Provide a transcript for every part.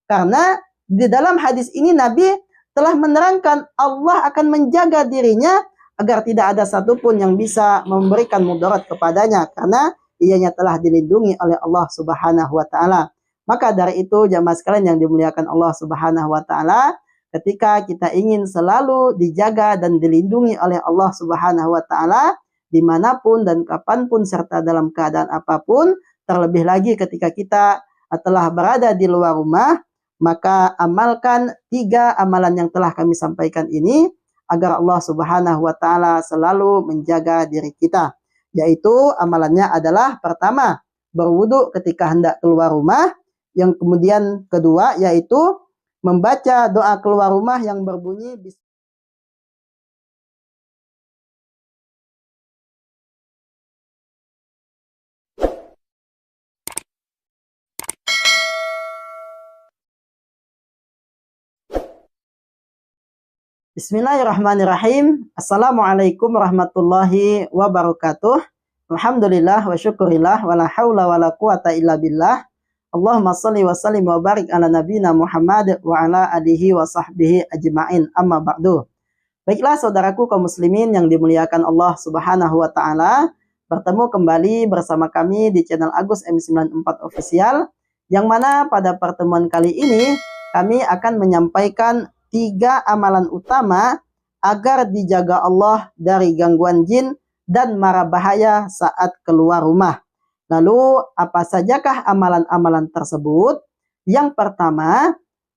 Karena di dalam hadis ini Nabi telah menerangkan Allah akan menjaga dirinya agar tidak ada satupun yang bisa memberikan mudarat kepadanya karena ianya telah dilindungi oleh Allah Subhanahu wa taala. Maka dari itu jamaah sekalian yang dimuliakan Allah Subhanahu wa taala, ketika kita ingin selalu dijaga dan dilindungi oleh Allah Subhanahu wa taala dimanapun dan kapanpun serta dalam keadaan apapun, terlebih lagi ketika kita telah berada di luar rumah, maka amalkan 3 amalan yang telah kami sampaikan ini agar Allah Subhanahu wa taala selalu menjaga diri kita. Yaitu amalannya adalah pertama, berwudu ketika hendak keluar rumah. Yang kemudian kedua yaitu membaca doa keluar rumah yang berbunyi Bismillahirrahmanirrahim. Assalamualaikum warahmatullahi wabarakatuh. Alhamdulillah wa syukurillah wa la hawla wa la quwata illa billah. Allahumma salli wa sallim wa barik ala nabina Muhammad wa ala alihi wa sahbihi ajma'in, amma ba'du. Baiklah saudaraku kaum muslimin yang dimuliakan Allah Subhanahu wa taala, bertemu kembali bersama kami di channel Agus M94 Official, yang mana pada pertemuan kali ini kami akan menyampaikan 3 amalan utama agar dijaga Allah dari gangguan jin dan mara bahaya saat keluar rumah. Lalu apa sajakah amalan-amalan tersebut? Yang pertama,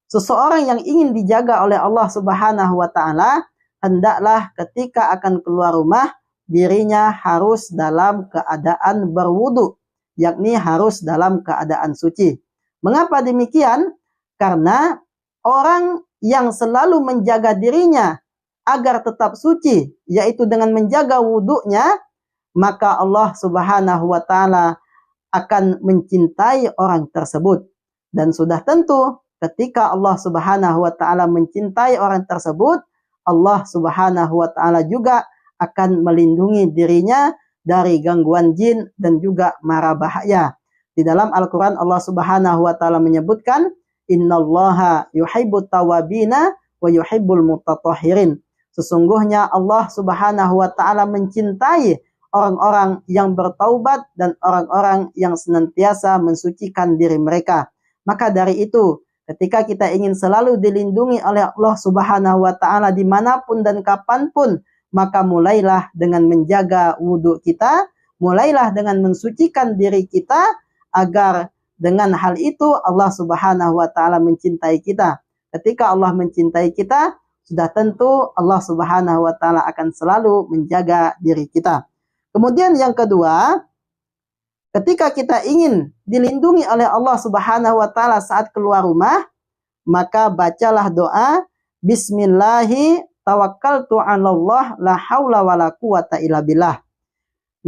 seseorang yang ingin dijaga oleh Allah Subhanahu wa taala hendaklah ketika akan keluar rumah dirinya harus dalam keadaan berwudu, yakni harus dalam keadaan suci. Mengapa demikian? Karena orang yang selalu menjaga dirinya agar tetap suci, yaitu dengan menjaga wudunya, maka Allah Subhanahu wa taala akan mencintai orang tersebut. Dan sudah tentu ketika Allah Subhanahu wa taala mencintai orang tersebut, Allah Subhanahu wa taala juga akan melindungi dirinya dari gangguan jin dan juga mara bahaya. Di dalam Al-Qur'an Allah Subhanahu wa taala menyebutkan, innallaha yuhibbut tawabina wa yuhibbul mutatahhirin. Sesungguhnya Allah Subhanahu wa taala mencintai orang-orang yang bertaubat dan orang-orang yang senantiasa mensucikan diri mereka. Maka dari itu, ketika kita ingin selalu dilindungi oleh Allah Subhanahu wa taala dimanapun dan kapanpun, maka mulailah dengan menjaga wudhu kita, mulailah dengan mensucikan diri kita, agar dengan hal itu Allah Subhanahu wa taala mencintai kita. Ketika Allah mencintai kita, sudah tentu Allah Subhanahu wa taala akan selalu menjaga diri kita. Kemudian yang kedua, ketika kita ingin dilindungi oleh Allah Subhanahu wa taala saat keluar rumah, maka bacalah doa Bismillahi tawakkaltu 'alallah la haula wala quwata illa billah.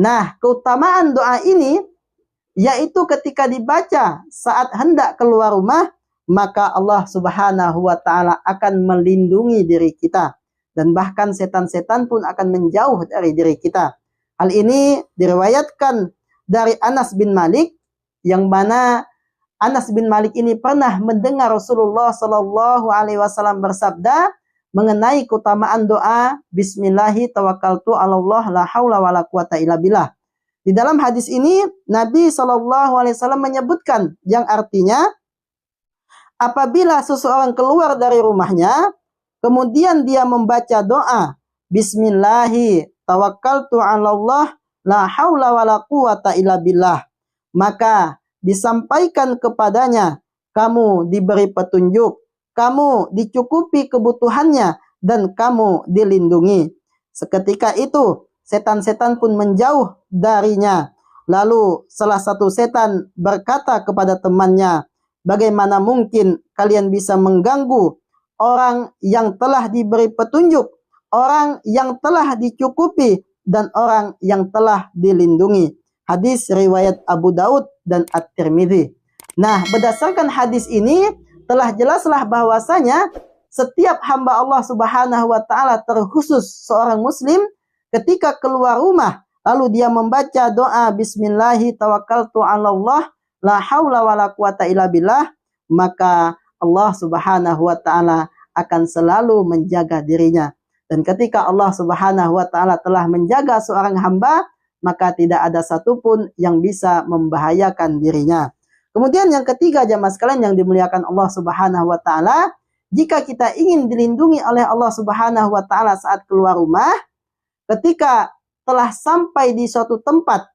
Nah, keutamaan doa ini yaitu ketika dibaca saat hendak keluar rumah, maka Allah Subhanahu wa taala akan melindungi diri kita dan bahkan setan-setan pun akan menjauh dari diri kita. Hal ini diriwayatkan dari Anas bin Malik, yang mana Anas bin Malik ini pernah mendengar Rasulullah Shallallahu Alaihi Wasallam bersabda mengenai keutamaan doa Bismillahi tawakkaltu 'alallah la haula wala quwata illa billah. Di dalam hadis ini Nabi Shallallahu Alaihi Wasallam menyebutkan yang artinya, apabila seseorang keluar dari rumahnya kemudian dia membaca doa Bismillahi tawakkaltu 'alallah la haula wala quwata illa billah, maka disampaikan kepadanya, kamu diberi petunjuk, kamu dicukupi kebutuhannya, dan kamu dilindungi. Seketika itu setan-setan pun menjauh darinya. Lalu salah satu setan berkata kepada temannya, bagaimana mungkin kalian bisa mengganggu orang yang telah diberi petunjuk, orang yang telah dicukupi, dan orang yang telah dilindungi. Hadis riwayat Abu Daud dan At-Tirmidzi. Nah, berdasarkan hadis ini telah jelaslah bahwasanya setiap hamba Allah Subhanahu wa taala, terkhusus seorang muslim, ketika keluar rumah lalu dia membaca doa Bismillahi tawakkaltu 'alallah la haula wala quwata illa billah, maka Allah Subhanahu wa taala akan selalu menjaga dirinya. Dan ketika Allah Subhanahu wa taala telah menjaga seorang hamba, maka tidak ada satupun yang bisa membahayakan dirinya. Kemudian yang ketiga, jamaah sekalian yang dimuliakan Allah Subhanahu wa taala, jika kita ingin dilindungi oleh Allah Subhanahu wa taala saat keluar rumah, ketika telah sampai di suatu tempat,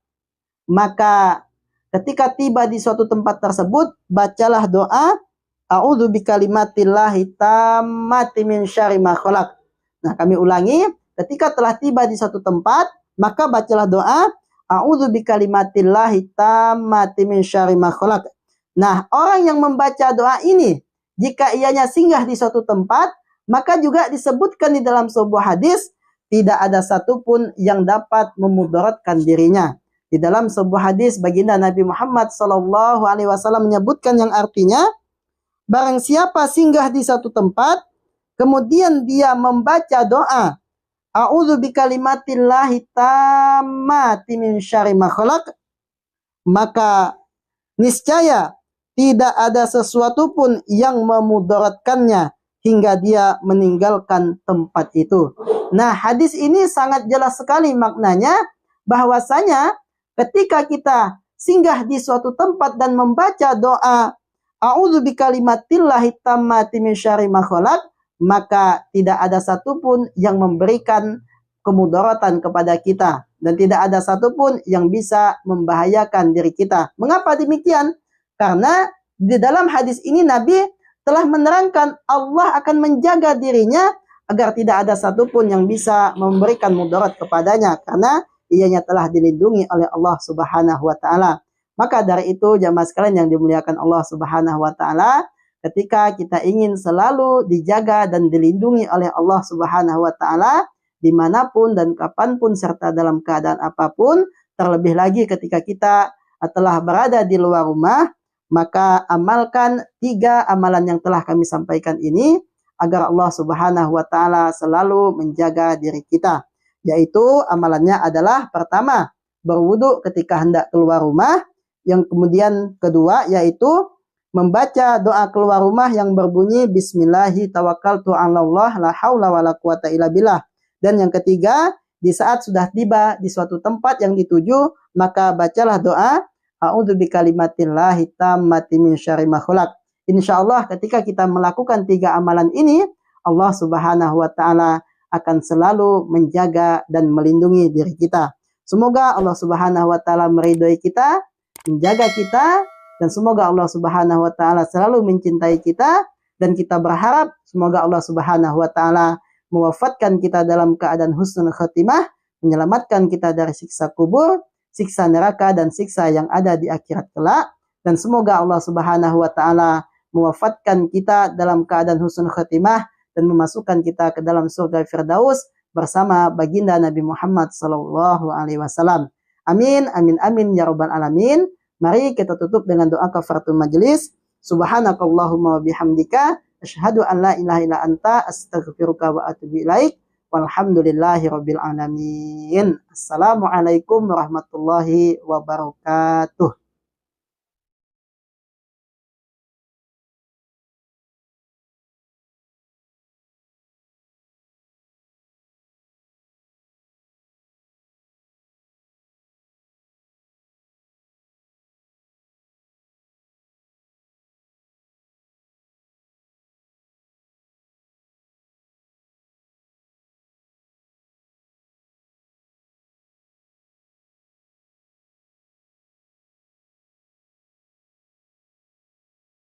maka ketika tiba di suatu tempat tersebut, bacalah doa A'udzu bikalimatillahi tammati min syarri ma khalaq. Nah, kami ulangi, ketika telah tiba di suatu tempat, maka bacalah doa A'udzu bikalimatillahi tammati min syarri ma khalaq. Nah, orang yang membaca doa ini, jika ianya singgah di suatu tempat, maka juga disebutkan di dalam sebuah hadis, tidak ada satupun yang dapat memudaratkan dirinya. Di dalam sebuah hadis, baginda Nabi Muhammad SAW menyebutkan yang artinya, barang siapa singgah di satu tempat, kemudian dia membaca doa A'udzu bikalimatillahi tammati min syarri ma khalaq, maka niscaya tidak ada sesuatu pun yang memudaratkannya hingga dia meninggalkan tempat itu. Nah, hadis ini sangat jelas sekali maknanya, bahwasanya ketika kita singgah di suatu tempat dan membaca doa A'udzu bikalimatillahi tammati min syarri ma khalaq, maka tidak ada satupun yang memberikan kemudaratan kepada kita dan tidak ada satupun yang bisa membahayakan diri kita. Mengapa demikian? Karena di dalam hadis ini Nabi telah menerangkan Allah akan menjaga dirinya agar tidak ada satupun yang bisa memberikan mudarat kepadanya karena ianya telah dilindungi oleh Allah Subhanahu wa taala. Maka dari itu jamaah sekalian yang dimuliakan Allah Subhanahu wa taala, ketika kita ingin selalu dijaga dan dilindungi oleh Allah Subhanahu wa taala dimanapun dan kapanpun serta dalam keadaan apapun, terlebih lagi ketika kita telah berada di luar rumah, maka amalkan 3 amalan yang telah kami sampaikan ini agar Allah Subhanahu wa taala selalu menjaga diri kita. Yaitu amalannya adalah pertama, berwudu ketika hendak keluar rumah. Yang kemudian kedua yaitu membaca doa keluar rumah yang berbunyi Bismillahi tawakkaltu 'alallah la haula wala quwata illa billah. Dan yang ketiga, di saat sudah tiba di suatu tempat yang dituju, maka bacalah doa A'udzu bikalimatillahi tammati min syarri ma khalaq. Insyaallah ketika kita melakukan 3 amalan ini, Allah Subhanahu wa taala akan selalu menjaga dan melindungi diri kita. Semoga Allah Subhanahu wa taala meridhoi kita, menjaga kita, dan semoga Allah Subhanahu wa taala selalu mencintai kita, dan kita berharap semoga Allah Subhanahu wa taala mewafatkan kita dalam keadaan husnul khatimah, menyelamatkan kita dari siksa kubur, siksa neraka, dan siksa yang ada di akhirat kelak, dan semoga Allah Subhanahu wa taala mewafatkan kita dalam keadaan husnul khatimah dan memasukkan kita ke dalam surga Firdaus bersama baginda Nabi Muhammad sallallahu alaihi wasallam. Amin, amin, amin, ya rabbal alamin. Mari kita tutup dengan doa kafaratul majelis. Subhanakallahumma wa bihamdika asyhadu an la ilaha illa anta astaghfiruka wa atubu ilaik. Walhamdulillahi rabbil alamin. Assalamualaikum warahmatullahi wabarakatuh.